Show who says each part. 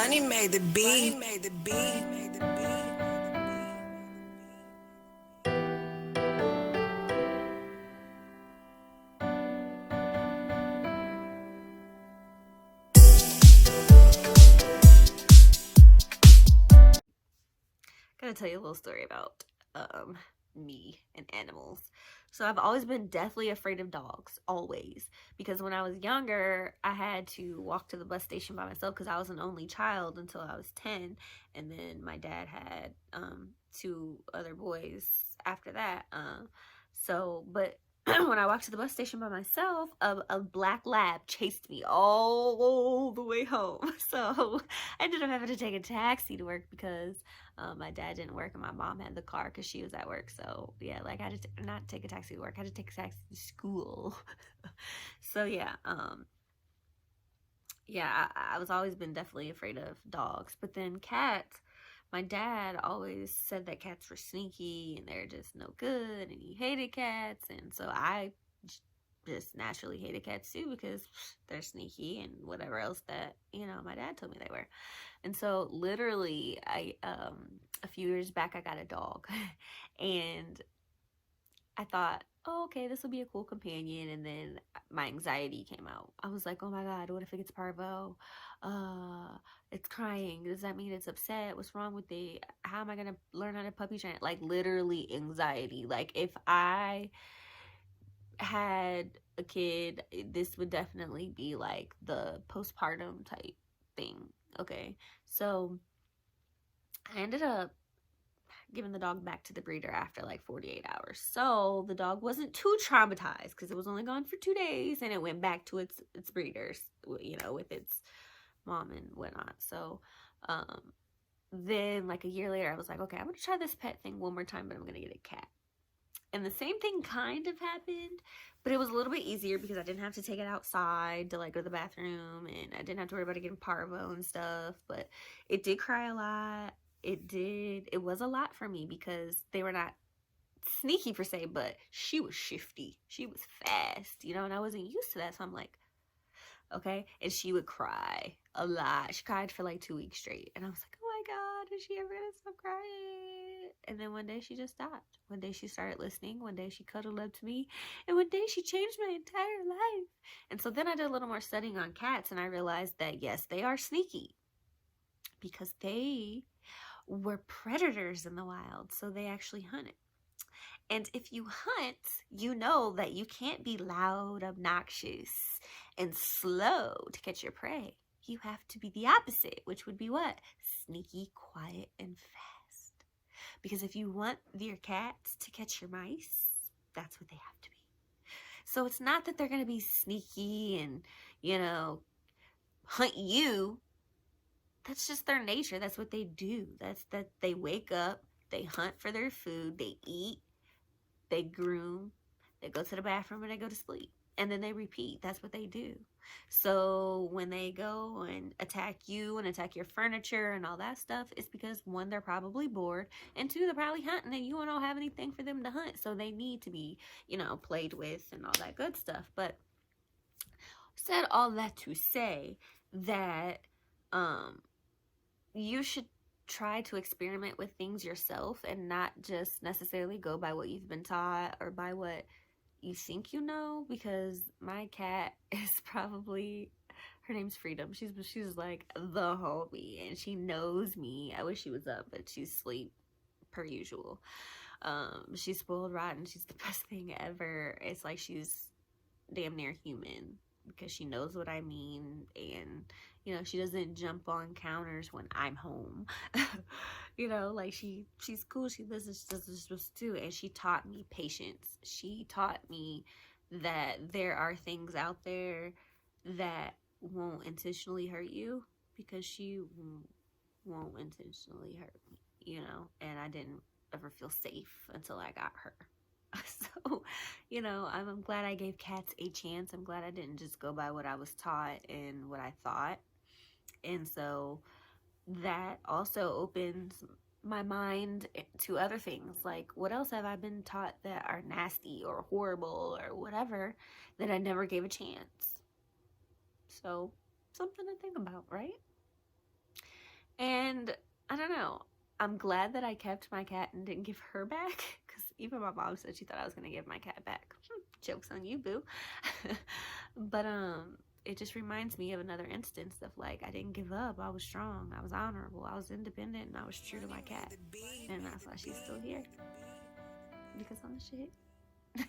Speaker 1: Ronnie made the beat. Ronnie made the beat.
Speaker 2: Gonna tell you a little story about me and animals. So I've always been deathly afraid of dogs, always. Because when I was younger, I had to walk to the bus station by myself because I was an only child until I was 10. And then my dad had two other boys after that. But when I walked to the bus station by myself, a black lab chased me all the way home. So I ended up having to take a taxi to work because my dad didn't work and my mom had the car because she was at work. So yeah, like I had to not take a taxi to work. I had to take a taxi to school. So yeah, I was always been definitely afraid of dogs. But then cats, my dad always said that cats were sneaky and they're just no good, and he hated cats, and so I just naturally hated cats too because they're sneaky and whatever else that my dad told me they were. And so literally I a few years back I got a dog and I thought, oh, okay, this will be a cool companion. And then my anxiety came out. I was like, oh my God, what if it gets parvo? It's crying. Does that mean it's upset? What's wrong with it? How am I going to learn how to puppy train? Like literally anxiety. Like if I had a kid, this would definitely be like the postpartum type thing. Okay. So I ended up giving the dog back to the breeder after like 48 hours. So the dog wasn't too traumatized because it was only gone for 2 days and it went back to its breeders, with its mom and whatnot. So then like a year later, I was like, okay, I'm going to try this pet thing one more time, but I'm going to get a cat. And the same thing kind of happened, but it was a little bit easier because I didn't have to take it outside to like go to the bathroom, and I didn't have to worry about it getting parvo and stuff. But it did cry a lot. It was a lot for me because they were not sneaky per se, but she was shifty. She was fast, and I wasn't used to that. So I'm like, okay. And she would cry a lot. She cried for like 2 weeks straight. And I was like, oh my God, is she ever going to stop crying? And then one day she just stopped. One day she started listening. One day she cuddled up to me. And one day she changed my entire life. And so then I did a little more studying on cats, and I realized that yes, they are sneaky because they were predators in the wild. So they actually hunted. And if you hunt, you know that you can't be loud, obnoxious, and slow to catch your prey. You have to be the opposite, which would be what? Sneaky, quiet, and fast. Because if you want your cats to catch your mice, that's what they have to be. So it's not that they're going to be sneaky and, hunt you. That's just their nature. That's what they do. That's that they wake up, they hunt for their food, they eat, they groom, they go to the bathroom, and they go to sleep. And then they repeat. That's what they do. So when they go and attack you and attack your furniture and all that stuff, it's because one, they're probably bored, and two, they're probably hunting and you don't have anything for them to hunt. So they need to be, played with and all that good stuff. But said all that to say that you should try to experiment with things yourself and not just necessarily go by what you've been taught or by what you think you know, because my cat is probably, her name's Freedom. She's like the homie and she knows me. I wish she was up, but she's asleep per usual. She's spoiled rotten. She's the best thing ever. It's like she's damn near human because she knows what I mean, and she doesn't jump on counters when I'm home. Like she's cool. She does what she's supposed to do, and she taught me patience. She taught me that there are things out there that won't intentionally hurt you because she won't intentionally hurt me, and I didn't ever feel safe until I got her. So, I'm glad I gave cats a chance. I'm glad I didn't just go by what I was taught and what I thought. And so that also opens my mind to other things. Like, what else have I been taught that are nasty or horrible or whatever that I never gave a chance? So, something to think about, right? And I don't know. I'm glad that I kept my cat and didn't give her back because even my mom said she thought I was gonna give my cat back. Joke's on you, boo. But it just reminds me of another instance of like I didn't give up. I was strong. I was honorable. I was independent, and I was true to my cat. And that's why she's still here because I'm the shit.